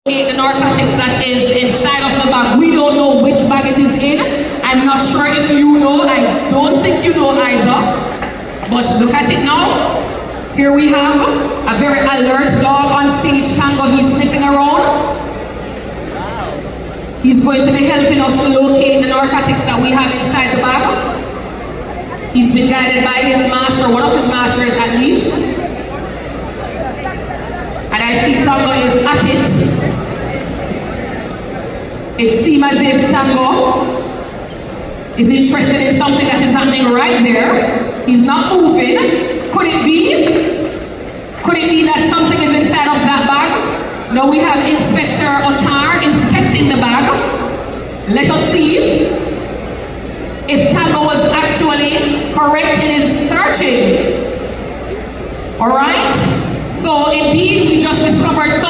The narcotics that is inside of the bag. We don't know which bag it is in. I'm not sure if you know. I don't think you know either. But look at it now. Here we have a very alert dog on stage, Tango. He's sniffing around. He's going to be helping us to locate the narcotics that we have inside the bag. He's been guided by his master, one of his masters at least. And I see Tango is at it. It seems as if Tango is interested in something that is happening right there. He's not moving. Could it be? Could it be that something is inside of that bag? Now we have Inspector Otar inspecting the bag. Let us see if Tango was actually correct in his searching. Alright? So indeed, we just discovered something.